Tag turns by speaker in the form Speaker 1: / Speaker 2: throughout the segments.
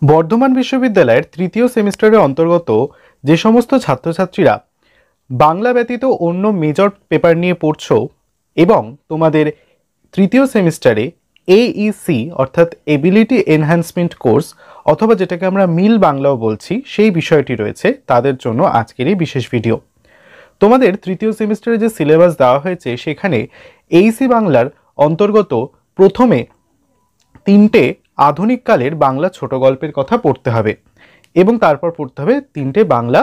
Speaker 1: বর্ধমান বিশ্ববিদ্যালয়ের তৃতীয় সেমিস্টারের অন্তর্গত যে সমস্ত ছাত্রছাত্রীরা বাংলা ব্যতীত অন্য মেজর পেপার নিয়ে পড়ছো এবং তোমাদের তৃতীয় সেমিস্টারে AEC অর্থাৎ এবিলিটি এনহ্যান্সমেন্ট কোর্স অথবা যেটাকে আমরা মিল বাংলাও বলছি সেই বিষয়টি রয়েছে, তাদের জন্য আজকের এই বিশেষ ভিডিও। তোমাদের তৃতীয় সেমিস্টারে যে সিলেবাস দেওয়া হয়েছে সেখানে AEC বাংলার অন্তর্গত প্রথমে 3টে আধুনিক কালের বাংলা ছোট গল্পের কথা পড়তে হবে এবং তারপর পড়তে হবে 3টে বাংলা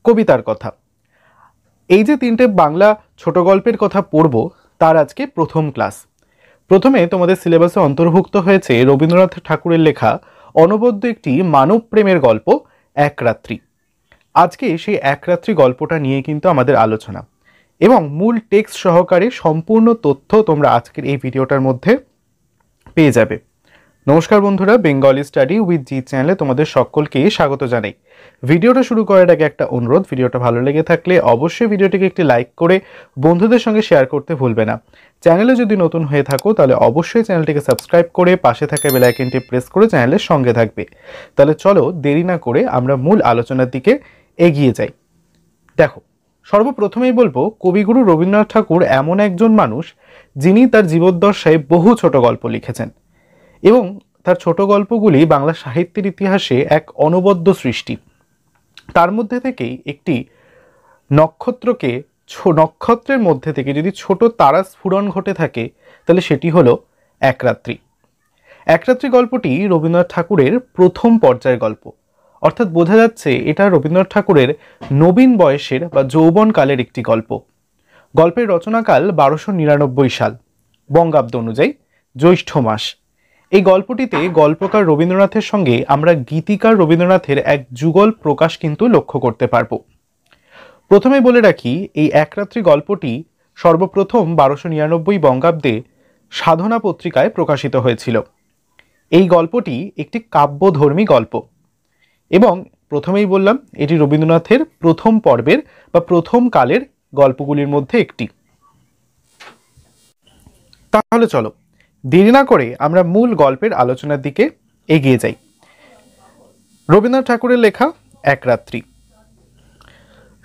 Speaker 1: কবিতার কথা। এই যে 3টে বাংলা ছোট গল্পের কথা পড়ব তার আজকে প্রথম ক্লাস। প্রথমে তোমাদের সিলেবাসে অন্তর্ভুক্ত হয়েছে রবীন্দ্রনাথ ঠাকুরের লেখা অনবদ্য একটি মানব প্রেমের গল্প এক রাত্রি। আজকে সেই এক রাত্রি গল্পটা নিয়ে কিন্তু আমাদের আলোচনা এবং মূল টেক্সট সহকারে সম্পূর্ণ তথ্য তোমরা আজকের এই ভিডিওটার মধ্যে পেয়ে যাবে। নমস্কার বন্ধুরা, বেঙ্গলি স্টাডি উইথ জি চ্যানেলে তোমাদের সকলকে স্বাগত জানাই। ভিডিওটা শুরু করার আগে একটা অনুরোধ, ভিডিওটা ভালো লেগে থাকলে অবশ্যই ভিডিওটিকে একটি লাইক করে বন্ধুদের সঙ্গে শেয়ার করতে ভুলবে না। চ্যানেলে যদি নতুন হয়ে থাকো তাহলে অবশ্যই চ্যানেলটিকে সাবস্ক্রাইব করে পাশে থাকা বেল আইকনটি প্রেস করে চ্যানেলের সঙ্গে থাকবে। তাহলে চলো দেরি না করে আমরা মূল আলোচনার দিকে এগিয়ে যাই। দেখো, সর্বপ্রথমেই বলবো কবিগুরু রবীন্দ্রনাথ ঠাকুর এমন একজন মানুষ যিনি তার জীবদ্দশায় বহু ছোট গল্প লিখেছেন এবং তার ছোট গল্পগুলি বাংলা সাহিত্যের ইতিহাসে এক অনবদ্য সৃষ্টি। তার মধ্যে থেকেই একটি নক্ষত্রের মধ্যে থেকে যদি ছোট তারা স্ফুরণ ঘটে থাকে তাহলে সেটি হলো এক রাত্রি। এক রাত্রি গল্পটি রবীন্দ্রনাথ ঠাকুরের প্রথম পর্যায়ের গল্প, অর্থাৎ বোঝা যাচ্ছে এটা রবীন্দ্রনাথ ঠাকুরের নবীন বয়সের বা যৌবনকালের একটি গল্প। গল্পের রচনাকাল 1299 সাল বঙ্গাব্দ অনুযায়ী জ্যৈষ্ঠ মাস। এই গল্পটিতে গল্পকার রবীন্দ্রনাথের সঙ্গে আমরা গীতিকার রবীন্দ্রনাথের এক যুগল প্রকাশ কিন্তু লক্ষ্য করতে পারব। প্রথমে বলে রাখি, এই এক রাত্রি গল্পটি সর্বপ্রথম 1299 বঙ্গাব্দে সাধনা পত্রিকায় প্রকাশিত হয়েছিল। এই গল্পটি একটি কাব্যধর্মী গল্প এবং প্রথমেই বললাম এটি রবীন্দ্রনাথের প্রথম পর্বের বা প্রথম কালের গল্পগুলির মধ্যে একটি। তাহলে চলো দেরি না করে আমরা মূল গল্পের আলোচনার দিকে এগিয়ে যাই। রবীন্দ্রনাথ ঠাকুরের লেখা এক রাত্রি।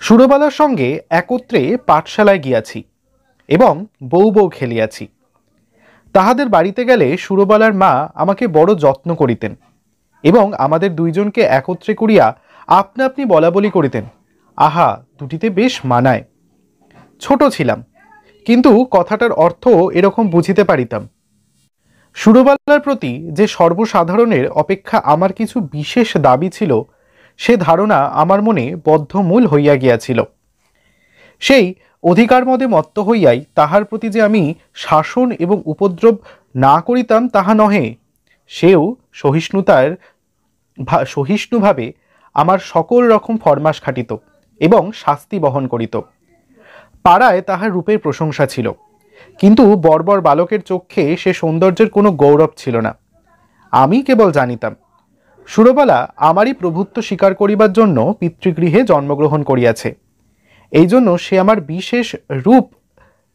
Speaker 1: সুরবালার সঙ্গে একত্রে পাঠশালায় গিয়াছি এবং বউ বউ খেলিয়াছি। তাহাদের বাড়িতে গেলে সুরবালার মা আমাকে বড় যত্ন করিতেন এবং আমাদের দুইজনকে একত্রে করিয়া আপনা আপনি বলা বলি করিতেন। আহা, দুটিতে বেশ মানায়। ছোট ছিলাম, কিন্তু কথাটার অর্থ এরকম বুঝিতে পারিতাম। সুরবালার প্রতি যে সর্বসাধারণের অপেক্ষা আমার কিছু বিশেষ দাবি ছিল সে ধারণা আমার মনে বদ্ধমূল হইয়া গিয়াছিল। সেই অধিকার মদে মত্ত হইয়াই তাহার প্রতি যে আমি শাসন এবং উপদ্রব না করিতাম তাহা নহে, সেও সহিষ্ণুভাবে আমার সকল রকম ফরমাস খাটিত এবং শাস্তি বহন করিত। পাড়ায় তাহার রূপের প্রশংসা ছিল, কিন্তু বর্বর বালকের চক্ষে সে সৌন্দর্যের কোনো গৌরব ছিল না। আমি কেবল জানিতাম সুরবালা আমারই প্রভুত্ব স্বীকার করিবার জন্য পিতৃগৃহে জন্মগ্রহণ করিয়াছে, এই জন্য সে আমার বিশেষ রূপ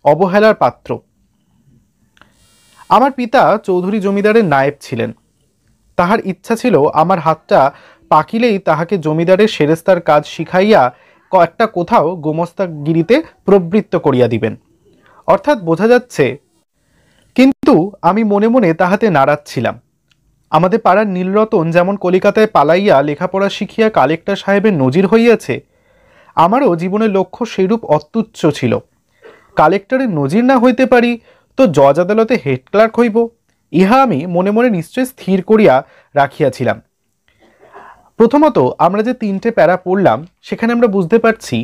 Speaker 1: অবহেলার পাত্র। আমার পিতা চৌধুরী জমিদারের নায়েব ছিলেন। তাহার ইচ্ছা ছিল আমার হাতটা পাকিলেই তাহাকে জমিদারের সেরেস্তার কাজ শিখাইয়া কয়েকটা কোথাও গোমস্তাগিরিতে প্রবৃত্ত করিয়া দিবেন। অর্থাৎ বোঝা যাচ্ছে, কিন্তু আমি মনে মনে তাহাতে নারাজ ছিলাম। আমাদের পাড়ার নীলরতন যেমন কলিকাতায় পালাইয়া লেখাপড়া শিখিয়া কালেক্টর সাহেবের নজির হইয়াছে, আমারও জীবনের লক্ষ্য সেইরূপ অত্যুচ্চ ছিল। কালেক্টরের নজির না হইতে পারি তো জজ আদালতে হেড ক্লার্ক হইব, ইহা আমি মনে মনে নিশ্চয় স্থির করিয়া রাখিয়াছিলাম। প্রথমত আমরা যে 3টে প্যারা পড়লাম সেখানে আমরা বুঝতে পারছি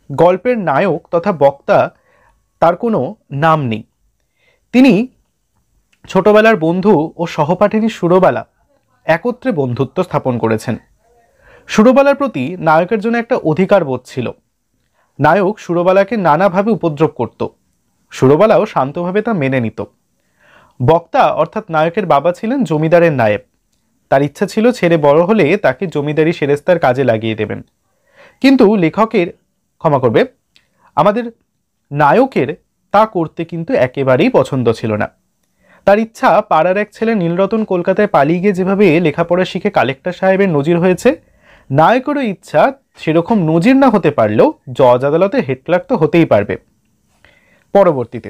Speaker 1: গল্পের নায়ক তথা বক্তা তার কোনো নাম নেই। তিনি ছোটবেলার বন্ধু ও সহপাঠিনী সুরবালা একত্রে বন্ধুত্ব স্থাপন করেছেন। সুরবালার প্রতি নায়কের জন্য একটা অধিকার বোধ ছিল। নায়ক সুরবালাকে নানাভাবে উপদ্রব করত, সুরবালাও শান্তভাবে তা মেনে নিত। বক্তা অর্থাৎ নায়কের বাবা ছিলেন জমিদারের নায়েব। তার ইচ্ছা ছিল ছেলে বড় হলে তাকে জমিদারি সেরেস্তার কাজে লাগিয়ে দেবেন, কিন্তু আমাদের নায়কের তা করতে কিন্তু একেবারেই পছন্দ ছিল না। তার ইচ্ছা পাড়ার এক ছেলে নীলরতন কলকাতায় পালিয়ে গিয়ে যেভাবে লেখাপড়া শিখে কালেক্টর সাহেবের নজির হয়েছে, নায়কেরও ইচ্ছা সেরকম নজির না হতে পারলেও জজ আদালতে হেড ক্লার্ক তো হতেই পারবে। পরবর্তীতে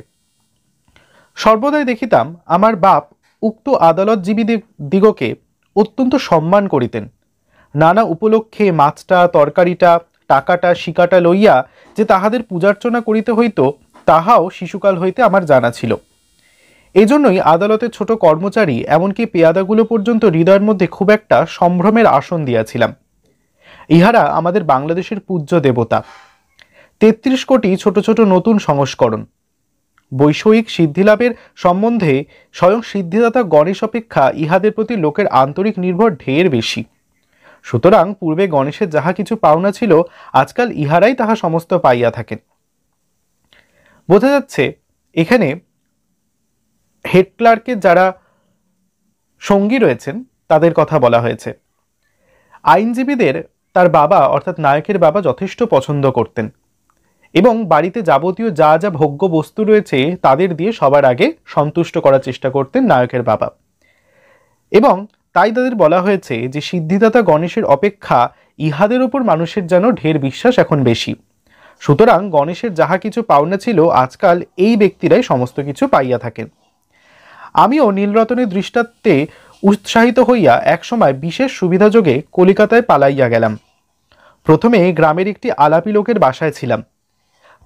Speaker 1: সর্বদাই দেখিতাম আমার বাপ উক্ত আদালতজীবী দিগকে অত্যন্ত সম্মান করিতেন। নানা উপলক্ষে মাছটা, তরকারিটা, টাকাটা, শিকাটা লইয়া যে তাহাদের পূজার্চনা করিতে হইত, তাহাও শিশুকাল হইতে আমার জানা ছিল। এজন্যই আদালতের ছোট কর্মচারী এমনকি পেয়াদাগুলো পর্যন্ত হৃদয়ের মধ্যে খুব একটা সম্ভ্রমের আসন দিয়াছিলাম। ইহারা আমাদের বাংলাদেশের পূজ্য দেবতা। ৩৩ কোটি ছোট ছোট নতুন সংস্করণ। বৈষয়িক সিদ্ধিলাভের সম্বন্ধে স্বয়ং সিদ্ধিদাতা গণেশ অপেক্ষা ইহাদের প্রতি লোকের আন্তরিক নির্ভর ঢের বেশি। সুতরাং পূর্বে গণেশের যাহা কিছু পাওনা ছিল, আজকাল ইহারাই তাহা সমস্ত পাইয়া থাকেন। বোঝা যাচ্ছে এখানে হেড ক্লার্কের যারা সঙ্গী রয়েছেন তাদের কথা বলা হয়েছে। আইনজীবীদের তার বাবা অর্থাৎ নায়কের বাবা যথেষ্ট পছন্দ করতেন এবং বাড়িতে যাবতীয় যা যা ভোগ্য বস্তু রয়েছে তাদের দিয়ে সবার আগে সন্তুষ্ট করার চেষ্টা করতেন নায়কের বাবা। এবং তাই তাদের বলা হয়েছে যে সিদ্ধিদাতা গণেশের অপেক্ষা ইহাদের ওপর মানুষের যেন ঢের বিশ্বাস এখন বেশি। সুতরাং গণেশের যাহা কিছু পাওনা ছিল, আজকাল এই ব্যক্তিরাই সমস্ত কিছু পাইয়া থাকেন। আমিও নীলরতনের দৃষ্টান্তে উৎসাহিত হইয়া একসময় বিশেষ সুবিধাযোগে কলিকাতায় পালাইয়া গেলাম। প্রথমে গ্রামের একটি আলাপি লোকের বাসায় ছিলাম।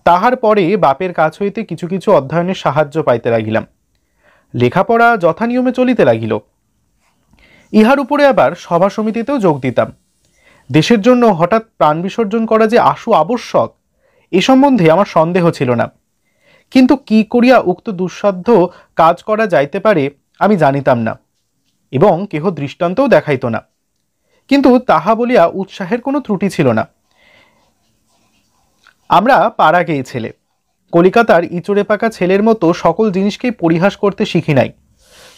Speaker 1: তাহার পরে বাপের কাছ হইতে কিছু কিছু অধ্যয়নের সাহায্য পাইতে লাগিলাম। লেখাপড়া যথানিয়মে চলিতে লাগিল। ইহার উপরে আবার সভা সমিতিতেও যোগ দিতাম। দেশের জন্য হঠাৎ প্রাণ বিসর্জন করা যে আশু আবশ্যক, এ সম্বন্ধে আমার সন্দেহ ছিল না। কিন্তু কি করিয়া উক্ত দুঃসাধ্য কাজ করা যাইতে পারে আমি জানিতাম না এবং কেহ দৃষ্টান্তও দেখাইত না। কিন্তু তাহা বলিয়া উৎসাহের কোনো ত্রুটি ছিল না। আমরা পাড়া গেয়ে ছেলে, কলিকাতার ইচড়ে পাকা ছেলের মতো সকল জিনিসকেই পরিহাস করতে শিখি নাই।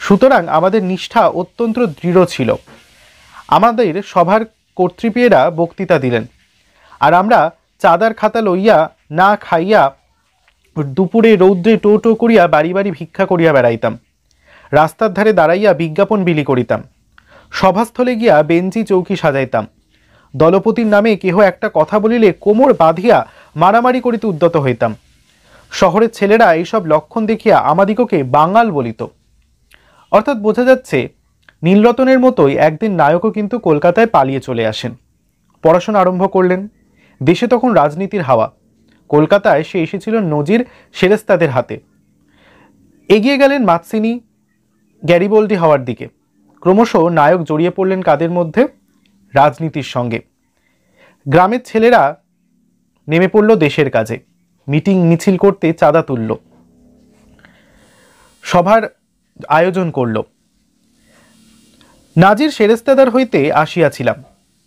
Speaker 1: সুতরাং আমাদের নিষ্ঠা অত্যন্ত দৃঢ় ছিল। আমাদের সভার কর্তৃপেরা বক্তৃতা দিলেন, আর আমরা চাঁদার খাতা লইয়া না খাইয়া দুপুরে রৌদ্রে টো টো করিয়া বাড়ি বাড়ি ভিক্ষা করিয়া বেড়াইতাম। রাস্তার ধারে দাঁড়াইয়া বিজ্ঞাপন বিলি করিতাম। সভাস্থলে গিয়া বেঞ্চি চৌকি সাজাইতাম। দলপতির নামে কেহ একটা কথা বলিলে কোমর বাঁধিয়া মারামারি করিতে উদ্যত হইতাম। শহরের ছেলেরা এইসব লক্ষণ দেখিয়া আমাদিগকে বাঙাল বলিত। অর্থাৎ বোঝা যাচ্ছে নীলরতনের মতোই একদিন নায়কও কিন্তু কলকাতায় পালিয়ে চলে আসেন, পড়াশোনা আরম্ভ করলেন। দেশে তখন রাজনীতির হাওয়া। কলকাতায় সে এসেছিল নজির সেরেস্তাদের হাতে। এগিয়ে গেলেন মাতসিনি, গ্যারিবল্ডি হওয়ার দিকে। ক্রমশ নায়ক জড়িয়ে পড়লেন কাদের মধ্যে? রাজনীতির সঙ্গে। গ্রামের ছেলেরা নেমে পড়ল দেশের কাজে, মিটিং মিছিল করতে চাঁদা তুলল, সভার আয়োজন করল। নাজির সেরেস্তাদার হইতে আসিয়াছিলাম,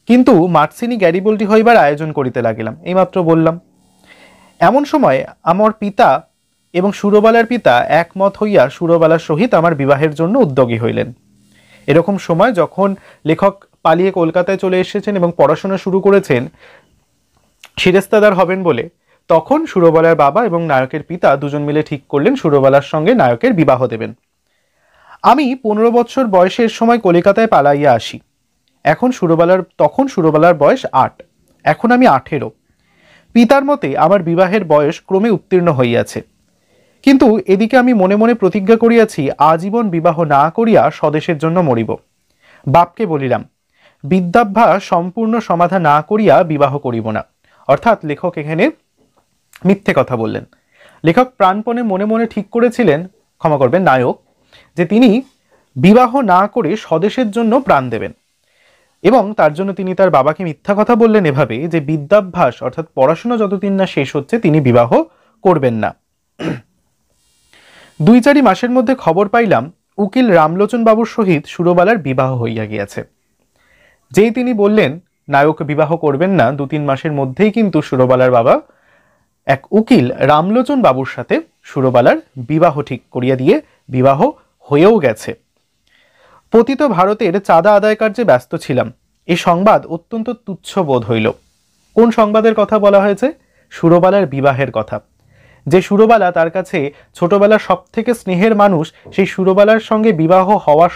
Speaker 1: কিন্তু মাতসিনি গ্যারিবল্ডি হইবার আয়োজন করিতে লাগিলাম। এইমাত্র বললাম। এমন সময় আমার পিতা এবং সুরবালার পিতা একমত হইয়া সুরবালার সহিত আমার বিবাহের জন্য উদ্যোগী হইলেন। এরকম সময় যখন লেখক পালিয়ে কলকাতায় চলে এসেছেন এবং পড়াশোনা শুরু করেছেন সেরেস্তাদার হবেন বলে, তখন সুরবালার বাবা এবং নায়কের পিতা দুজন মিলে ঠিক করলেন সুরবালার সঙ্গে নায়কের বিবাহ দেবেন। আমি 15 বছর বয়সের সময় কলিকাতায় পালাইয়া আসি। তখন সুরবালার বয়স 8, এখন আমি 18। পিতার মতে আমার বিবাহের বয়স ক্রমে উত্তীর্ণ হইয়াছে, কিন্তু এদিকে আমি মনে মনে প্রতিজ্ঞা করিয়াছি আজীবন বিবাহ না করিয়া স্বদেশের জন্য মরিব। বাপকে বলিলাম, বিদ্যাভ্যাস সম্পূর্ণ সমাধা না করিয়া বিবাহ করিব না। অর্থাৎ লেখক এখানে মিথ্যে কথা বললেন। লেখক প্রাণপণে মনে মনে ঠিক করেছিলেন, ক্ষমা করবেন নায়ক, যে তিনি বিবাহ না করে স্বদেশের জন্য প্রাণ দেবেন। এবং তার জন্য তিনি তার বাবাকে মিথ্যা কথা বললেন এভাবে যে বিদ্যাভ্যাস অর্থাৎ পড়াশোনা যতদিন না শেষ হচ্ছে তিনি বিবাহ করবেন না। 2-4 মাসের মধ্যে খবর পাইলাম উকিল রামলোচন বাবুর সহিত সুরবালার বিবাহ হইয়া গিয়াছে। যেই তিনি বললেন নায়ক বিবাহ করবেন না, 2-3 মাসের মধ্যেই কিন্তু সুরবালার বাবা এক উকিল রামলোচন বাবুর সাথে সুরবালার বিবাহ ঠিক করিয়া দিয়ে বিবাহ হয়েও গেছে। পতিত ভারতের চাঁদা আদায় কার্যে ব্যস্ত ছিলাম। এই সংবাদ অত্যন্ত তুচ্ছ বোধ হইল। কোন সংবাদের কথা বলা হয়েছে? সুরবালার বিবাহের কথা। যে সুরবালা তার কাছে ছোটবেলার সব থেকে স্নেহের মানুষ, সেই সুরবালার সঙ্গে বিবাহ হওয়া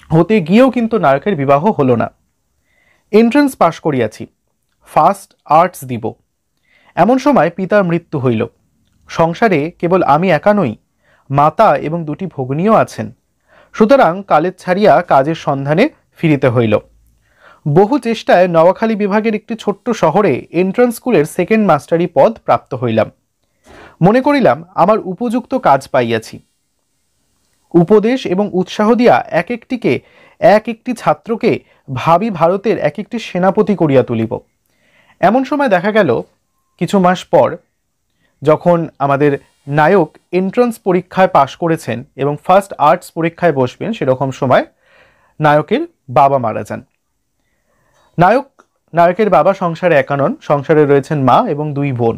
Speaker 1: হতে গিয়েও কিন্তু নায়কের বিবাহ হলো না। এন্ট্রান্স পাশ করিয়াছি, ফার্স্ট আর্টস দিব, এমন সময় পিতার মৃত্যু হইল। সংসারে কেবল আমি একা নই, মাতা এবং দুটি ভগ্নীও আছেন। সুতরাং কালেজ ছাড়িয়া কাজের সন্ধানে ফিরিতে হইল। বহু চেষ্টায় নওয়াখালী বিভাগের একটি ছোট্ট শহরে এন্ট্রান্স স্কুলের সেকেন্ড মাস্টারি পদ প্রাপ্ত হইলাম। মনে করিলাম আমার উপযুক্ত কাজ পাইয়াছি। উপদেশ এবং উৎসাহ দিয়া এক একটি ছাত্রকে ভাবি ভারতের এক একটি সেনাপতি করিয়া তুলিব। এমন সময় দেখা গেল কিছু মাস পর, যখন আমাদের নায়ক এন্ট্রান্স পরীক্ষায় পাশ করেছেন এবং ফার্স্ট আর্টস পরীক্ষায় বসবেন, সেরকম সময় নায়কের বাবা মারা যান। নায়কের বাবা সংসারে একা নন, সংসারে রয়েছেন মা এবং দুই বোন।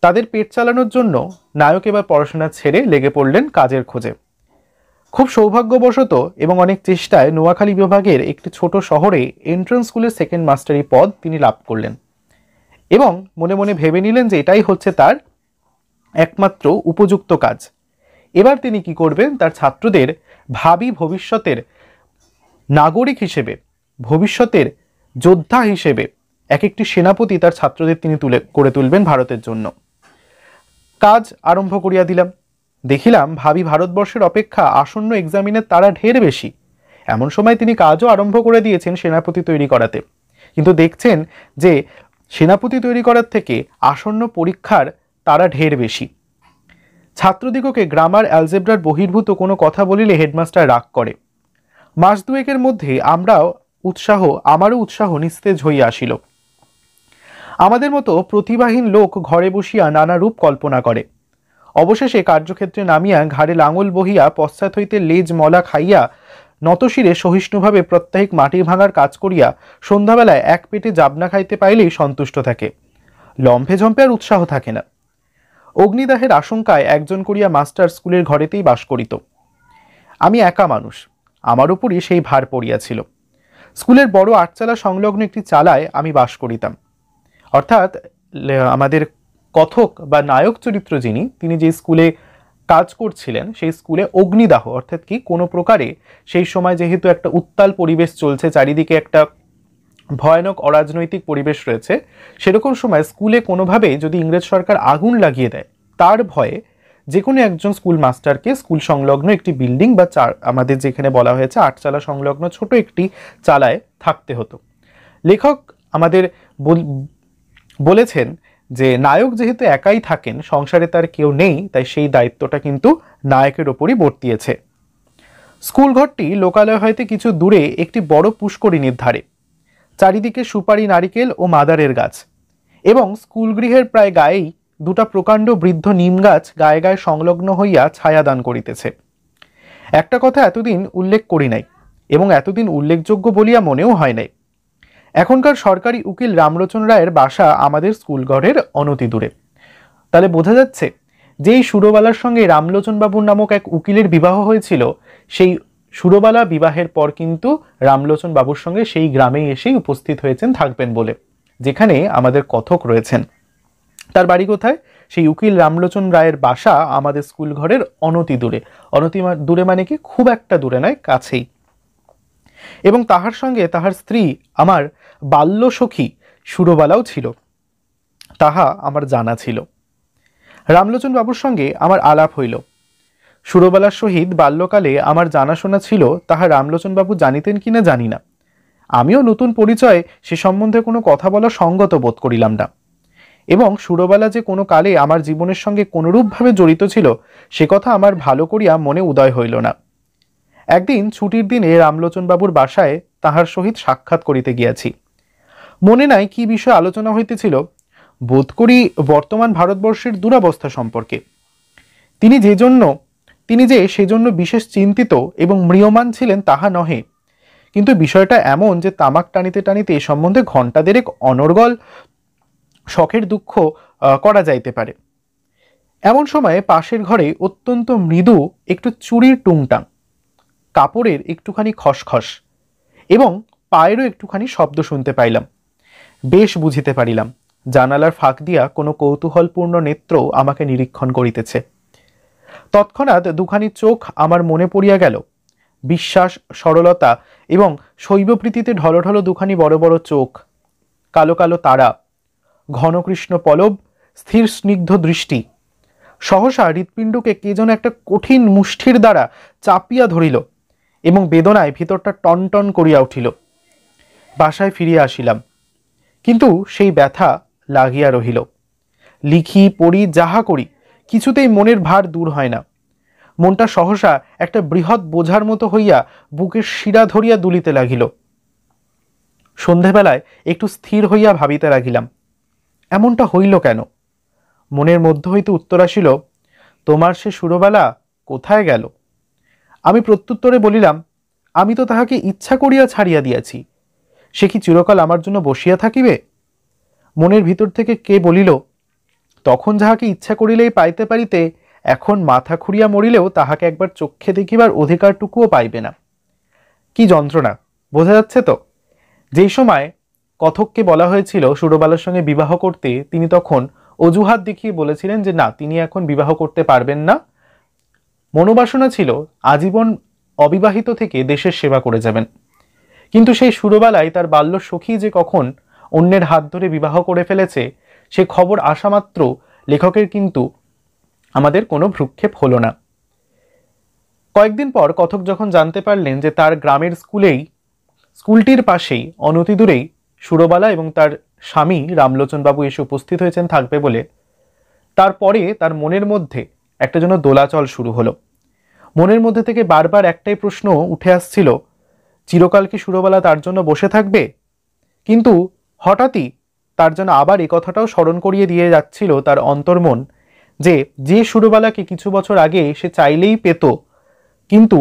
Speaker 1: তাদের পেট চালানোর জন্য নায়ক এবার পড়াশোনা ছেড়ে লেগে পড়লেন কাজের খোঁজে। খুব সৌভাগ্যবশত এবং অনেক চেষ্টায় নোয়াখালী বিভাগের একটি ছোট শহরে এন্ট্রান্স স্কুলের সেকেন্ড মাস্টারি পদ তিনি লাভ করলেন এবং মনে মনে ভেবে নিলেন যে এটাই হচ্ছে তার একমাত্র উপযুক্ত কাজ। এবার তিনি কি করবেন, তার ছাত্রদের ভাবি ভবিষ্যতের নাগরিক হিসেবে, ভবিষ্যতের যোদ্ধা হিসেবে এক একটি সেনাপতি তার ছাত্রদের তিনি করে তুলবেন ভারতের জন্য। কাজ আরম্ভ করিয়া দিলাম। দেখিলাম ভাবি ভারতবর্ষের অপেক্ষা আসন্ন এক্সামিনের তারা ঢের বেশি। এমন সময় তিনি কাজও আরম্ভ করে দিয়েছেন সেনাপতি তৈরি করাতে, কিন্তু দেখছেন যে সেনাপতি তৈরি করার থেকে আসন্ন পরীক্ষার তারা ঢের বেশি। ছাত্রদিগকে গ্রামার অ্যালজেব্রার বহির্ভূত কোনো কথা বলিলে হেডমাস্টার রাগ করে। মাস দুয়েকের মধ্যে আমারও উৎসাহ নিস্তেজ হইয়া আসিল। আমাদের মতো প্রতিভাহীন লোক ঘরে বসিয়া নানা রূপ কল্পনা করে। অবশেষে কার্যক্ষেত্রে নামিয়া ঘাড়ে লাঙল বহিয়া পশ্চাৎ হইতে লেজ মলা খাইয়া নতশিরে সহিষ্ণুভাবে প্রত্যাহিক মাটি ভাঙার কাজ করিয়া সন্ধ্যাবেলায় এক পেটে জাবনা খাইতে পাইলেই সন্তুষ্ট থাকে। লম্ফে ঝম্পে আর উৎসাহ থাকে না। অগ্নিদাহের আশঙ্কায় একজন করিয়া মাস্টার স্কুলের ঘরেতেই বাস করিত। আমি একা মানুষ, আমার উপরই সেই ভার পড়িয়াছিল। স্কুলের বড় আটচালা সংলগ্ন একটি চালায় আমি বাস করিতাম। অর্থাৎ আমাদের কথক বা নায়ক চরিত্র তিনি যে স্কুলে কাজ করছিলেন, সেই স্কুলে অগ্নিদাহ অর্থাৎ কি কোনো প্রকারে সেই সময় যেহেতু একটা উত্তাল পরিবেশ চলছে, চারিদিকে একটা ভয়ানক অরাজনৈতিক পরিবেশ রয়েছে, সেরকম সময় স্কুলে কোনোভাবে যদি ইংরেজ সরকার আগুন লাগিয়ে দেয়, তার ভয়ে যে কোনো একজন স্কুল মাস্টারকে স্কুল সংলগ্ন একটি বিল্ডিং বা আমাদের যেখানে বলা হয়েছে আটচালা সংলগ্ন ছোট একটি চালায় থাকতে হতো। লেখক আমাদের বলেছেন যে নায়ক যেহেতু একাই থাকেন, সংসারে তার কেউ নেই, তাই সেই দায়িত্বটা কিন্তু নায়কের ওপরই বর্তিয়েছে। স্কুল ঘরটি লোকালয় হইতে কিছু দূরে একটি বড় পুষ্করিণীর ধারে। চারিদিকে সুপারি, নারিকেল ও মাদারের গাছ এবং স্কুল গৃহের প্রায় গায়েই দুটা প্রকাণ্ড বৃদ্ধ নিম গাছ গায়ে গায়ে সংলগ্ন হইয়া ছায়া দান করিতেছে। একটা কথা এতদিন উল্লেখ করি নাই এবং এতদিন উল্লেখযোগ্য বলিয়া মনেও হয় নাই। এখনকার সরকারি উকিল রামলোচন রায়ের বাসা আমাদের স্কুল ঘরের অনতি দূরে। তাহলে বোঝা যাচ্ছে যে এই সুরবালার সঙ্গে রামলোচন বাবুর নামক এক উকিলের বিবাহ হয়েছিল, সেই সুরবালা বিবাহের পর কিন্তু রামলোচন বাবুর সঙ্গে সেই গ্রামে এসেই উপস্থিত হয়েছেন থাকবেন বলে, যেখানে আমাদের কথক রয়েছেন। তার বাড়ি কোথায়? সেই উকিল রামলোচন রায়ের বাসা আমাদের স্কুল ঘরের অনতি দূরে। অনতি দূরে মানে কি খুব একটা দূরে নয়, কাছেই। এবং তাহার সঙ্গে তাহার স্ত্রী আমার বাল্য সখী সুরবালাও ছিল, তাহা আমার জানা ছিল। রামলোচন বাবুর সঙ্গে আমার আলাপ হইল। সুরবালার সহিত বাল্যকালে আমার জানাশোনা ছিল, তাহা রামলোচন বাবু জানিতেন কিনা জানি না। আমিও নতুন পরিচয়ে সে সম্বন্ধে কোনো কথা বলা সঙ্গত বোধ করিলাম না। এবং সুরবালা যে কোনো কালে আমার জীবনের সঙ্গে কোনরূপভাবে জড়িত ছিল, সে কথা আমার ভালো করিয়া মনে উদয় হইল না। একদিন ছুটির দিনে রামলোচন বাবুর বাসায় তাহার সহিত সাক্ষাৎ করিতে গিয়াছি। মনে নাই কি বিষয় আলোচনা হইতেছিল, বোধ করি বর্তমান ভারতবর্ষের দুরবস্থা সম্পর্কে। তিনি যে সেজন্য বিশেষ চিন্তিত এবং ম্রিয়মান ছিলেন তাহা নহে, কিন্তু বিষয়টা এমন যে তামাক টানিতে টানিতে এ সম্বন্ধে ঘণ্টা দেড়েক অনর্গল শখের দুঃখ করা যাইতে পারে। এমন সময়ে পাশের ঘরে অত্যন্ত মৃদু একটু চুরির টুংটাং, কাপড়ের একটুখানি খসখস এবং পায়েরও একটুখানি শব্দ শুনতে পাইলাম। বেশ বুঝিতে পারিলাম জানালার ফাঁক দিয়া কোনো কৌতূহলপূর্ণ নেত্র আমাকে নিরীক্ষণ করিতেছে। তৎক্ষণাৎ দুখানি চোখ আমার মনে পড়িয়া গেল, বিশ্বাস, সরলতা এবং শৈবপ্রীতিতে ঢলঢল দুখানি বড় বড় চোখ, কালো কালো তারা, ঘনকৃষ্ণ পলব, স্থির স্নিগ্ধ দৃষ্টি। সহসা হৃৎপিণ্ডকে কে যেন একটা কঠিন মুষ্টির দ্বারা চাপিয়া ধরিল এবং বেদনায় ভিতরটা টনটন করিয়া উঠিল। বাসায় ফিরিয়া আসিলাম, কিন্তু সেই ব্যথা লাগিয়া রহিল। লিখি, পড়ি, যাহা করি, কিছুতেই মনের ভার দূর হয় না। মনটা সহসা একটা বৃহৎ বোঝার মতো হইয়া বুকের শিরা ধরিয়া দুলিতে লাগিল। সন্ধেবেলায় একটু স্থির হইয়া ভাবিতে লাগিলাম, এমনটা হইল কেন? মনের মধ্য হইতে উত্তর আসিল, তোমার সে সুরবালা কোথায় গেল? আমি প্রত্যুত্তরে বলিলাম, আমি তো তাহাকে ইচ্ছা করিয়া ছাড়িয়া দিয়াছি, সে কি চিরকাল আমার জন্য বসিয়া থাকিবে? মনের ভিতর থেকে কে বলিল, তখন যাহাকে ইচ্ছা করিলেই পাইতে পারিতে, এখন মাথা খুঁড়িয়া মরিলেও তাহাকে একবার চক্ষে দেখিবার অধিকারটুকুও পাইবে না। কি যন্ত্রণা, বোঝা যাচ্ছে তো? যেই সময় কথককে বলা হয়েছিল সুরবালার সঙ্গে বিবাহ করতে, তিনি তখন অজুহাত দেখিয়ে বলেছিলেন যে না, তিনি এখন বিবাহ করতে পারবেন না। মনোবাসনা ছিল আজীবন অবিবাহিত থেকে দেশের সেবা করে যাবেন। কিন্তু সেই সুরবালাই তার বাল্য সখী যে কখন অন্যের হাত ধরে বিবাহ করে ফেলেছে, সে খবর আসা মাত্র লেখকের কিন্তু আমাদের কোনো ভ্রুক্ষেপ হলো না। কয়েকদিন পর কথক যখন জানতে পারলেন যে তার গ্রামের স্কুলটির পাশেই অনতি দূরেই সুরবালা এবং তার স্বামী রামলোচনবাবু এসে উপস্থিত হয়েছেন থাকবে বলে, তারপরে তার মনের মধ্যে একটা যেন দোলাচল শুরু হলো। মনের মধ্যে থেকে বারবার একটাই প্রশ্ন উঠে আসছিল, চিরকাল কি সুরবালা তার জন্য বসে থাকবে? কিন্তু হঠাৎই তার যেন আবার এই কথাটাও স্মরণ করিয়ে দিয়ে যাচ্ছিল তার অন্তর্মন, যে সুরবালাকে কিছু বছর আগে সে চাইলেই পেত, কিন্তু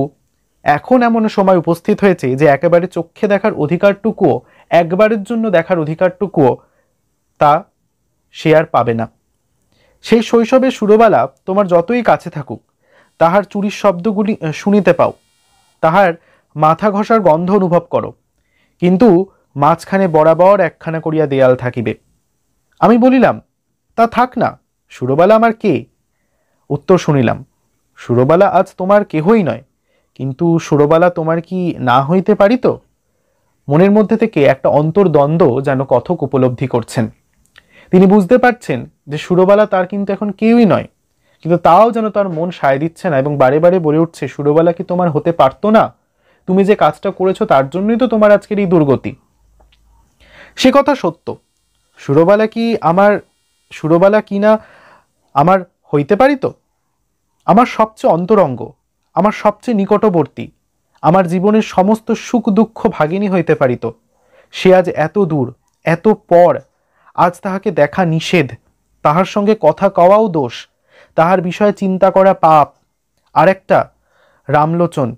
Speaker 1: এখন এমন সময় উপস্থিত হয়েছে যে একেবারে চোখে দেখার অধিকারটুকুও, একবারের জন্য দেখার অধিকারটুকুও তা সে আর পাবে না। সেই শৈশবে সুরবালা তোমার যতই কাছে থাকুক, তাহার চুরির শব্দগুলি শুনিতে পাও, তাহার মাথা ঘষার গন্ধ অনুভব করো, কিন্তু মাঝখানে বরাবর একখানা করিয়া দেয়াল থাকিবে। আমি বলিলাম, তা থাক না, সুরবালা আমার কে? উত্তর শুনিলাম, সুরবালা আজ তোমার কেহই নয়, কিন্তু সুরবালা তোমার কি না হইতে পারিত? মনের মধ্যে থেকে একটা অন্তর্দ্বন্দ্ব যেন কথক উপলব্ধি করছেন। তিনি বুঝতে পারছেন যে সুরবালা তার কিন্তু এখন কেউই নয়, কিন্তু তাও যেন তার মন সায় দিচ্ছে না এবং বারে বারে বলে উঠছে, সুরবালা কি তোমার হতে পারতো না? তুমি যে কাজটা করেছো তার জন্যই তো তোমার আজকের এই দুর্গতি। সে কথা সত্য, সুরবালা কি না আমার হইতে পারিত? আমার সবচেয়ে অন্তরঙ্গ, আমার সবচেয়ে নিকটবর্তী, আমার জীবনের সমস্ত সুখ দুঃখ ভাগিনী হইতে পারিত। সে আজ এত দূর, এত পর, আজ তাহাকে দেখা নিষেধ, তাহার সঙ্গে কথা কওয়াও দোষ, তাহার বিষয়ে চিন্তা করা পাপ। আর একটা রামলোচন,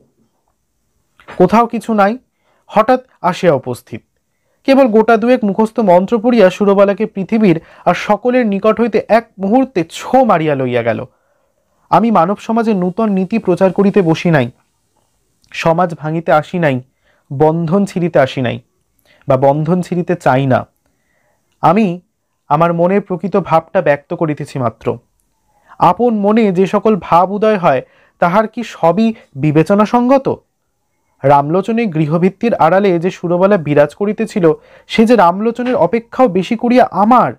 Speaker 1: কোথাও কিছু নাই, হঠাৎ আসিয়া উপস্থিত। কেবল গোটা দুয়েক মুখস্থ মন্ত্র পড়িয়া সুরবালাকে পৃথিবীর আর সকলের নিকট হইতে এক মুহূর্তে ছো মারিয়া লইয়া গেল। আমি মানব সমাজে নূতন নীতি প্রচার করিতে বসি নাই, সমাজ ভাঙিতে আসি নাই, বন্ধন ছিঁড়িতে আসি নাই, বা বন্ধন ছিঁড়িতে চাই না। আমি আমার মনের প্রকৃত ভাবটা ব্যক্ত করিতেছি মাত্র। আপন মনে যে সকল ভাব উদয় হয়, তাহার কি সবই বিবেচনা সঙ্গত? রামলোচনের গৃহভিত্তির আড়ালে যে সুরবালা বিরাজ করিতেছিল, সে যে রামলোচনের অপেক্ষাও বেশি করিয়া আমার,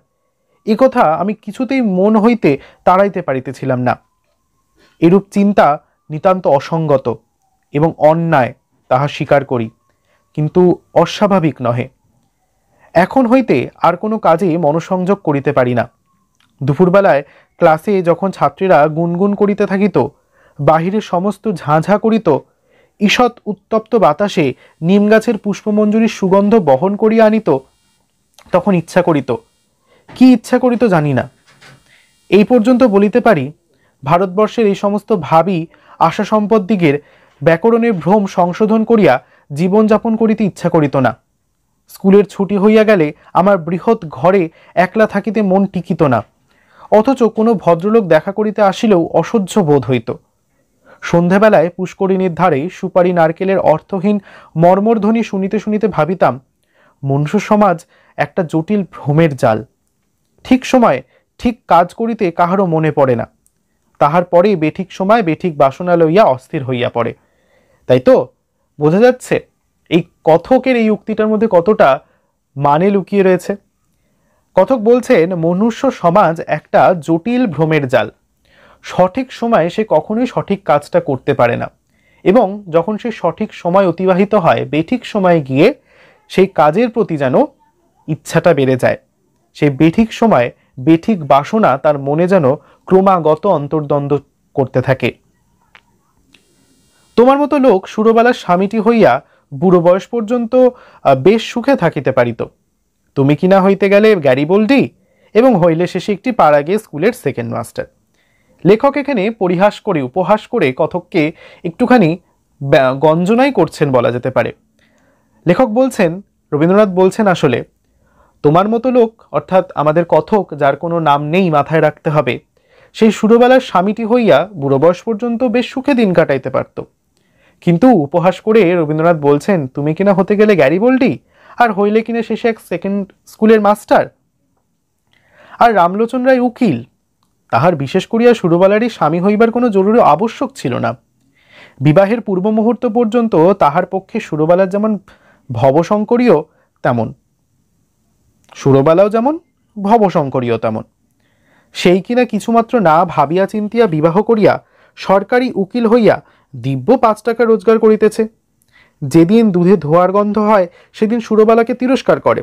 Speaker 1: একথা আমি কিছুতেই মন হইতে তাড়াইতে পারিতেছিলাম না। এরূপ চিন্তা নিতান্ত অসঙ্গত এবং অন্যায়, তাহা স্বীকার করি, কিন্তু অস্বাভাবিক নহে। এখন হইতে আর কোনো কাজে মনোসংযোগ করিতে পারি না। দুপুরবেলায় ক্লাসে যখন ছাত্রীরা গুনগুন করিতে থাকিত, বাহিরে সমস্ত ঝাঁঝা করিত, ঈষৎ উত্তপ্ত বাতাসে নিম গাছের পুষ্পমঞ্জুরির সুগন্ধ বহন করিয়া আনিত, তখন ইচ্ছা করিত, কি ইচ্ছা করিত জানি না। এই পর্যন্ত বলিতে পারি, ভারতবর্ষের এই সমস্ত ভাবী আশা সম্পদদিগের ব্যাকরণের ভ্রম সংশোধন করিয়া জীবনযাপন করিতে ইচ্ছা করিত না। স্কুলের ছুটি হইয়া গেলে আমার বৃহৎ ঘরে একলা থাকিতে মন টিকিত না, অথচ কোনো ভদ্রলোক দেখা করিতে আসিলেও অসহ্য বোধ হইত। সন্ধ্যাবেলায় পুষ্করিণীর ধারে সুপারি নারকেলের অর্থহীন মর্মরধ্বনি শুনিতে শুনিতে ভাবিতাম, মনুষ্য সমাজ একটা জটিল ভ্রমের জাল। ঠিক সময় ঠিক কাজ করিতে কাহারও মনে পড়ে না, তাহার পরে বেঠিক সময় বেঠিক বাসনা লইয়া অস্থির হইয়া পড়ে। তাই তো বোঝা যাচ্ছে এই কথকের এই উক্তিটার মধ্যে কতটা মানে লুকিয়ে রয়েছে। কথক বলছেন মনুষ্য সমাজ একটা জটিল ভ্রমের জাল, সঠিক সময়ে সে কখনোই সঠিক কাজটা করতে পারে না, এবং যখন সে সঠিক সময় অতিবাহিত হয় বেঠিক সময়ে গিয়ে সেই কাজের প্রতি যেন ইচ্ছাটা বেড়ে যায়, সেই বেঠিক সময় বেঠিক বাসনা তার মনে যেন ক্রমাগত অন্তর্দ্বন্দ্ব করতে থাকে। তোমার মতো লোক সুরবালার স্বামীটি হইয়া বুড়ো বয়স পর্যন্ত বেশ সুখে থাকিতে পারিত, তুমি কিনা হইতে গেলে গ্যারিবোল্ডি এবং হইলে শেষে একটি পাড়া গিয়ে স্কুলের সেকেন্ড মাস্টার। লেখক এখানে পরিহাস করে উপহাস করে কথককে একটুখানি গঞ্জনাই করছেন বলা যেতে পারে। লেখক বলছেন, রবীন্দ্রনাথ বলছেন আসলে তোমার মতো লোক অর্থাৎ আমাদের কথক যার কোনো নাম নেই মাথায় রাখতে হবে, সেই সুরবালার স্বামীটি হইয়া বুড়ো বয়স পর্যন্ত বেশ সুখে দিন কাটাইতে পারত। কিন্তু উপহাস করে রবীন্দ্রনাথ বলছেন তুমি কিনা হতে গেলে গ্যারিবোল্ডি আর হইলে কিনা শেষে এক সেকেন্ড স্কুলের মাস্টার। আর রামলোচন রায় উকিল, তাহার বিশেষ করিয়া সুরবালারই স্বামী হইবার কোনো জরুরি আবশ্যক ছিল না। বিবাহের পূর্ব মুহূর্ত পর্যন্ত তাহার পক্ষে সুরবালার যেমন ভবশঙ্করীয় তেমন, সুরবালাও যেমন ভবশঙ্করীয় তেমন। সেই কিনা কিছুমাত্র না ভাবিয়া চিন্তিয়া বিবাহ করিয়া সরকারি উকিল হইয়া দিব্য 5 টাকা রোজগার করিতেছে। যেদিন দুধে ধোয়ার গন্ধ হয় সেদিন সুরবালাকে তিরস্কার করে,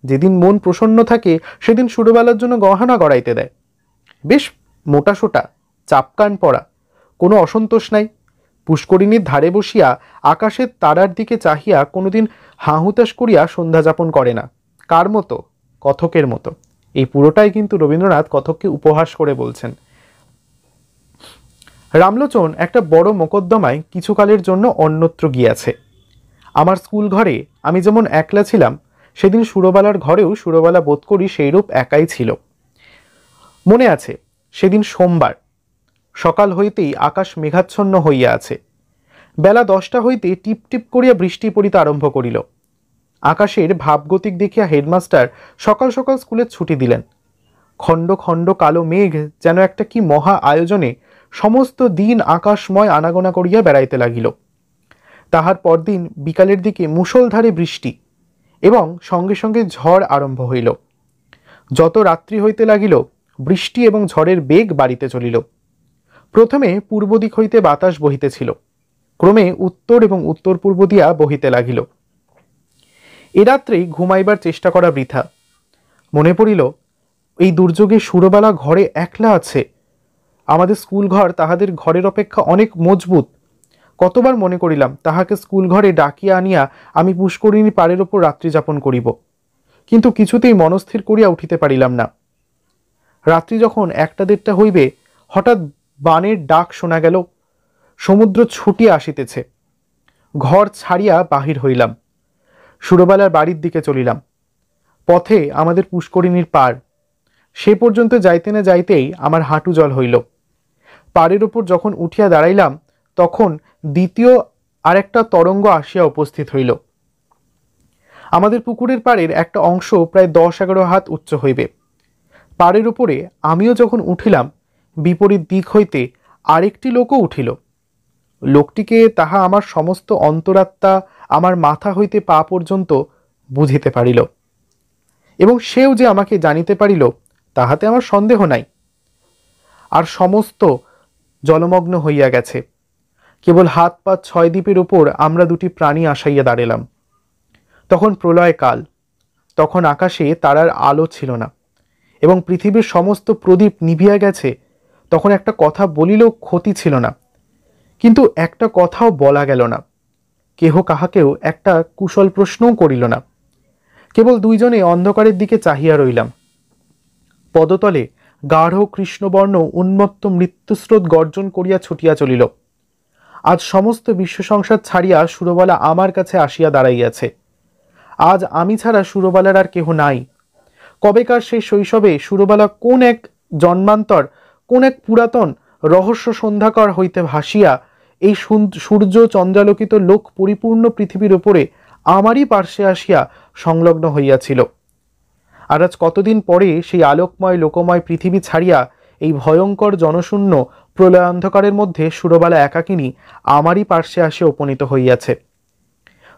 Speaker 1: যেদিন মন প্রসন্ন থাকে সেদিন সুরবালার জন্য গহনা গড়াইতে দেয়। বেশ মোটাসোটা চাপকান পরা, কোনো অসন্তোষ নাই। পুষ্করিণীর ধারে বসিয়া আকাশের তারার দিকে চাহিয়া কোনোদিন হাহুতাশ করিয়া সন্ধ্যা যাপন করে না। কার মতো? কথকের মতো। এই পুরোটাই কিন্তু রবীন্দ্রনাথ কথককে উপহাস করে বলছেন। রামলোচন একটা বড় মোকদ্দমায় কিছুকালের জন্য অন্যত্র গিয়াছে। আমার স্কুল ঘরে আমি যেমন একলা ছিলাম, সেদিন সুরবালার ঘরেও সুরবালা বোধ করি সেইরূপ একাই ছিল। মনে আছে সেদিন সোমবার, সকাল হইতেই আকাশ মেঘাচ্ছন্ন হইয়া আছে। বেলা 10টা হইতে টিপ টিপ করিয়া বৃষ্টি পড়িতে আরম্ভ করিল। আকাশের ভাবগতিক দেখিয়া হেডমাস্টার সকাল সকাল স্কুলে ছুটি দিলেন। খণ্ড খণ্ড কালো মেঘ যেন একটা কি মহা আয়োজনে সমস্ত দিন আকাশময় আনাগোনা করিয়া বেড়াইতে লাগিল। তাহার পরদিন বিকালের দিকে মুষলধারে বৃষ্টি এবং সঙ্গে সঙ্গে ঝড় আরম্ভ হইল। যত রাত্রি হইতে লাগিল বৃষ্টি এবং ঝড়ের বেগ বাড়িতে চলিল। প্রথমে পূর্ব দিক হইতে বাতাস বহিতেছিল, ক্রমে উত্তর এবং উত্তর পূর্ব দিয়া বহিতে লাগিল। এ রাত্রেই ঘুমাইবার চেষ্টা করা বৃথা। মনে পড়িল এই দুর্যোগে সুরবালা ঘরে একলা আছে। আমাদের স্কুল ঘর তাহাদের ঘরের অপেক্ষা অনেক মজবুত। কতবার মনে করিলাম তাহাকে স্কুল ঘরে ডাকিয়া আনিয়া আমি পুষ্করিণী পাড়ের ওপর রাত্রি যাপন করিব, কিন্তু কিছুতেই মনস্থির করিয়া উঠিতে পারিলাম না। রাত্রি যখন 1টা-1:30 হইবে হঠাৎ বানের ডাক শোনা গেল। সমুদ্র ছুটিয়া আসিতেছে। ঘর ছাড়িয়া বাহির হইলাম, সুরবালার বাড়ির দিকে চলিলাম। পথে আমাদের পুষ্করিণীর পাড়, সে পর্যন্ত যাইতে না যাইতেই আমার হাঁটু জল হইল। পাড়ের ওপর যখন উঠিয়া দাঁড়াইলাম তখন দ্বিতীয় আরেকটা তরঙ্গ আসিয়া উপস্থিত হইল। আমাদের পুকুরের পাড়ের একটা অংশ প্রায় 10-11 হাত উচ্চ হইবে। পাড়ের উপরে আমিও যখন উঠিলাম বিপরীত দিক হইতে আরেকটি লোকও উঠিল। লোকটিকে তাহা আমার সমস্ত অন্তরাত্মা আমার মাথা হইতে পা পর্যন্ত বুঝিতে পারিল, এবং সেও যে আমাকে জানিতে পারিল তাহাতে আমার সন্দেহ নাই। আর সমস্ত জলমগ্ন হইয়া গেছে। কেবল হাত পা 6 দ্বীপের উপর আমরা দুটি প্রাণী আসাইয়া দাঁড়ালাম। তখন প্রলয় কাল, তখন আকাশে তারার আলো ছিল না এবং পৃথিবীর সমস্ত প্রদীপ নিভিয়া গেছে। তখন একটা কথা বলিলেও ক্ষতি ছিল না, কিন্তু একটা কথাও বলা গেল না। কেহ কাহাকেও একটা কুশল প্রশ্নও করিল না। কেবল দুইজনে অন্ধকারের দিকে চাহিয়া রইলাম। পদতলে গাঢ় কৃষ্ণবর্ণ উন্মত্ত মৃত্যুস্রোত গর্জন করিয়া ছুটিয়া চলিল। আজ সমস্ত বিশ্ব সংসার ছাড়িয়া সুরবালা আমার কাছে আসিয়া দাঁড়াইয়াছে। আজ আমি ছাড়া সুরবালার আর কেহ নাই। কবেকার সেই শৈশবে সুরবালা কোন এক জন্মান্তর, কোন এক পুরাতন রহস্য সন্ধ্যাকর হইতে ভাসিয়া এই সূর্য চন্দ্রালোকিত লোক পরিপূর্ণ পৃথিবীর উপরে আমারই পার্শ্বে আসিয়া সংলগ্ন হইয়াছিল। আর আজ কতদিন পরে সেই আলোকময় লোকময় পৃথিবী ছাড়িয়া এই ভয়ঙ্কর জনশূন্য প্রলয় অন্ধকারের মধ্যে সুরবালা একাকিনী আমারই পার্শ্বে আসে উপনীত হইয়াছে।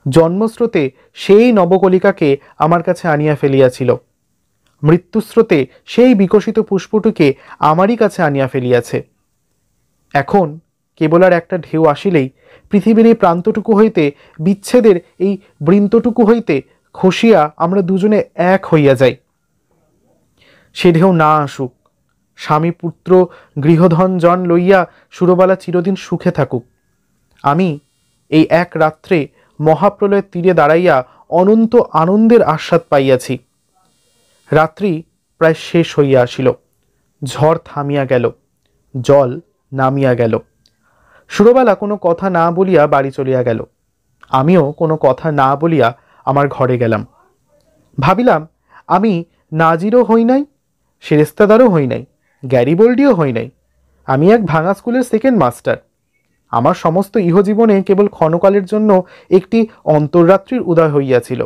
Speaker 1: জন্মস্রোতে সেই নবকলিকাকে আমার কাছে আনিয়া ফেলিয়াছিল, মৃত্যুস্রোতে সেই বিকশিত পুষ্পটুকে আমারই কাছে আনিয়া ফেলিয়াছে। এখন কেবল আর একটা ঢেউ আসিলেই পৃথিবীর এই প্রান্তটুকু হইতে, বিচ্ছেদের এই বৃন্তটুকু হইতে খসিয়া আমরা দুজনে এক হইয়া যাই। সে ঢেউ না আসুক, স্বামী পুত্র গৃহধন জন লইয়া সুরবালা চিরদিন সুখে থাকুক। আমি এই এক রাত্রে মহাপ্রলয়ের তীরে দাঁড়াইয়া অনন্ত আনন্দের আস্বাদ পাইয়াছি। রাত্রি প্রায় শেষ হইয়া আসিল, ঝড় থামিয়া গেল, জল নামিয়া গেল। সুরবালা কোনো কথা না বলিয়া বাড়ি চলিয়া গেল। আমিও কোনো কথা না বলিয়া আমার ঘরে গেলাম। ভাবিলাম, আমি নাজিরও হই নাই, সেরেস্তাদারও হই নাই, গ্যারিবোল্ডিও হই নাই। আমি এক ভাঙা স্কুলের সেকেন্ড মাস্টার। আমার সমস্ত ইহজীবনে কেবল ক্ষণকালের জন্য একটি অন্তর্রাত্রির উদয় হইয়াছিল।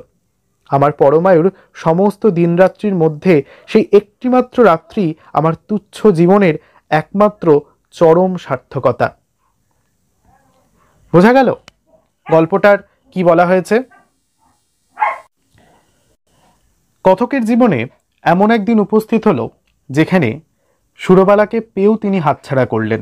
Speaker 1: আমার পরমায়ুর সমস্ত দিনরাত্রির মধ্যে সেই একটিমাত্র রাত্রি আমার তুচ্ছ জীবনের একমাত্র চরম সার্থকতা। বোঝা গেল গল্পটার কি বলা হয়েছে? কথকের জীবনে এমন একদিন উপস্থিত হলো যেখানে সুরবালাকে পেয়েও তিনি হাতছাড়া করলেন।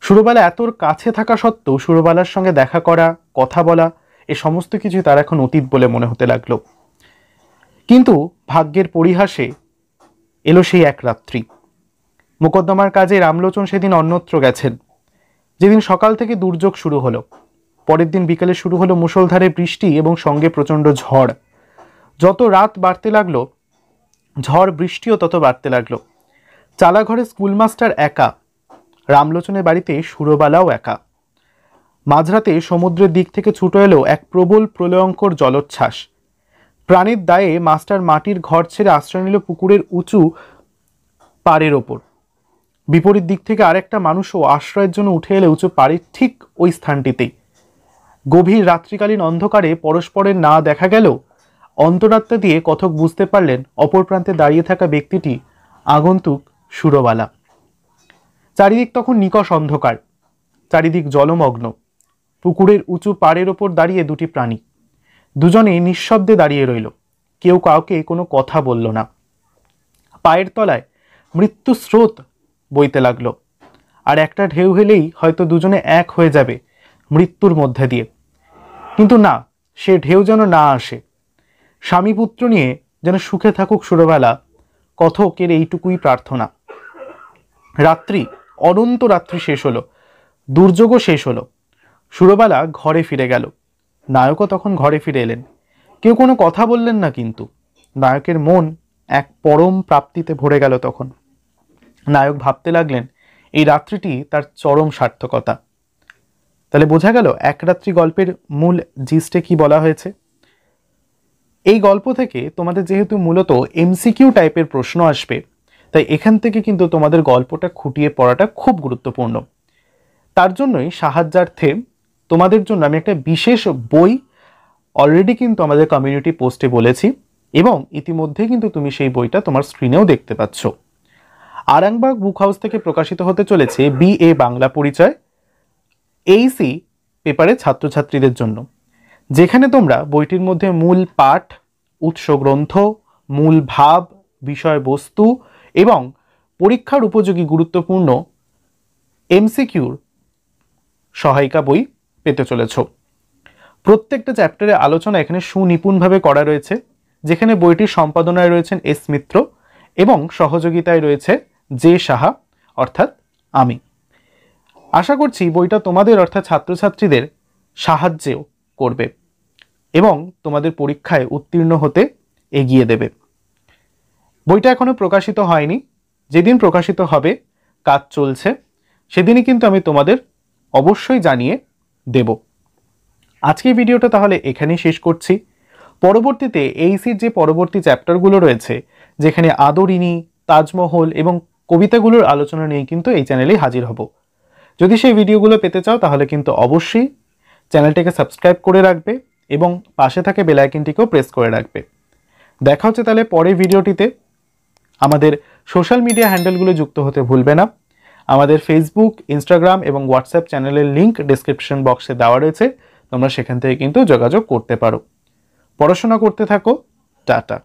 Speaker 1: সুরবালা এত কাছে থাকা সত্ত্বেও সুরবালার সঙ্গে দেখা করা, কথা বলা, এ সমস্ত কিছু তার এখন অতীত বলে মনে হতে লাগলো। কিন্তু ভাগ্যের পরিহাসে এলো সেই এক রাত্রি। মোকদ্দমার কাজে রামলোচন সেদিন অন্যত্র গেছেন। যেদিন সকাল থেকে দুর্যোগ শুরু হলো, পরের দিন বিকেলে শুরু হলো মুষলধারে বৃষ্টি এবং সঙ্গে প্রচণ্ড ঝড়। যত রাত বাড়তে লাগলো, ঝড় বৃষ্টিও তত বাড়তে লাগলো। চালাঘরে স্কুলমাস্টার একা, রামলোচনের বাড়িতে সুরবালাও একা। মাঝরাতে সমুদ্রের দিক থেকে ছুটে এলো এক প্রবল প্রলয়ঙ্কর জলোচ্ছ্বাস। প্রাণের দায়ে মাস্টার মাটির ঘর ছেড়ে আশ্রয় নিল পুকুরের উঁচু পাড়ের ওপর। বিপরীত দিক থেকে আরেকটা মানুষও আশ্রয়ের জন্য উঠে এলে উঁচু পাড়ের ঠিক ওই স্থানটিতেই। গভীর রাত্রিকালীন অন্ধকারে পরস্পরের না দেখা গেল, অন্তরাত্মা দিয়ে কথক বুঝতে পারলেন অপর প্রান্তে দাঁড়িয়ে থাকা ব্যক্তিটি আগন্তুক সুরবালা। চারিদিক তখন নিকষ অন্ধকার, চারিদিক জলমগ্ন। পুকুরের উঁচু পাড়ের ওপর দাঁড়িয়ে দুটি প্রাণী, দুজনে নিঃশব্দে দাঁড়িয়ে রইল। কেউ কাউকে কোনো কথা বলল না। পায়ের তলায় মৃত্যু স্রোত বইতে লাগলো, আর একটা ঢেউ হেলেই হয়তো দুজনে এক হয়ে যাবে মৃত্যুর মধ্যে দিয়ে। কিন্তু না, সে ঢেউ যেন না আসে। স্বামী পুত্র নিয়ে যেন সুখে থাকুক সুরবালা, কথকের এইটুকুই প্রার্থনা। রাত্রি, অনন্ত রাত্রি শেষ হলো, দুর্যোগও শেষ হলো। সুরবালা ঘরে ফিরে গেল। নায়কও তখন ঘরে ফিরে এলেন। কেউ কোনো কথা বললেন না, কিন্তু নায়কের মন এক পরম প্রাপ্তিতে ভরে গেল। তখন নায়ক ভাবতে লাগলেন এই রাত্রিটি তার চরম সার্থকতা। তাহলে বোঝা গেল এক রাত্রি গল্পের মূল জিস্টে কি বলা হয়েছে। এই গল্প থেকে তোমাদের যেহেতু মূলত এমসিকিউ টাইপের প্রশ্ন আসবে, তাই এখান থেকে কিন্তু তোমাদের গল্পটা খুঁটিয়ে পড়াটা খুব গুরুত্বপূর্ণ। তার জন্যই সাহায্যার্থে তোমাদের জন্য আমি একটা বিশেষ বই অলরেডি কিন্তু আমাদের কমিউনিটি পোস্টে বলেছি, এবং ইতিমধ্যে কিন্তু তুমি সেই বইটা তোমার স্ক্রিনেও দেখতে পাচ্ছ। আরামবাগ বুক হাউস থেকে প্রকাশিত হতে চলেছে BA বাংলা পরিচয় এইসি পেপারে ছাত্রছাত্রীদের জন্য, যেখানে তোমরা বইটির মধ্যে মূল পাঠ, উৎস গ্রন্থ, মূল ভাব, বিষয়বস্তু এবং পরীক্ষার উপযোগী গুরুত্বপূর্ণ এমসিকিউর সহায়িকা বই পেতে চলেছ। প্রত্যেকটা চ্যাপ্টারের আলোচনা এখানে সুনিপুণভাবে করা রয়েছে, যেখানে বইটির সম্পাদনায় রয়েছেন S মিত্র এবং সহযোগিতায় রয়েছে জে সাহা অর্থাৎ আমি। আশা করছি বইটা তোমাদের অর্থাৎ ছাত্রছাত্রীদের সাহায্যও করবে এবং তোমাদের পরীক্ষায় উত্তীর্ণ হতে এগিয়ে দেবে। বইটা এখনো প্রকাশিত হয়নি, যেদিন প্রকাশিত হবে, কাজ চলছে, সেদিনই কিন্তু আমি তোমাদের অবশ্যই জানিয়ে দেব। আজকের ভিডিওটা তাহলে এখানেই শেষ করছি। পরবর্তীতে এইসির যে পরবর্তী চ্যাপ্টারগুলো রয়েছে, যেখানে আদরিনী, তাজমহল এবং কবিতাগুলোর আলোচনা নিয়ে কিন্তু এই চ্যানেলে হাজির হব। যদি সেই ভিডিওগুলো পেতে চাও তাহলে কিন্তু অবশ্যই চ্যানেলটাকে সাবস্ক্রাইব করে রাখবে এবং পাশে থাকা বেল আইকনটিকেও প্রেস করে রাখবে, দেখা হচ্ছে তাহলে পরের ভিডিওটিতে। আমাদের সোশ্যাল মিডিয়া হ্যান্ডেলগুলো যুক্ত হতে ভুলবে না। আমাদের ফেসবুক, ইনস্টাগ্রাম এবং হোয়াটসঅ্যাপ চ্যানেলের লিঙ্ক ডেসক্রিপশন বক্সে দেওয়া রয়েছে, তোমরা সেখান থেকে কিন্তু যোগাযোগ করতে পারো। পড়াশোনা করতে থাকো। টাটা।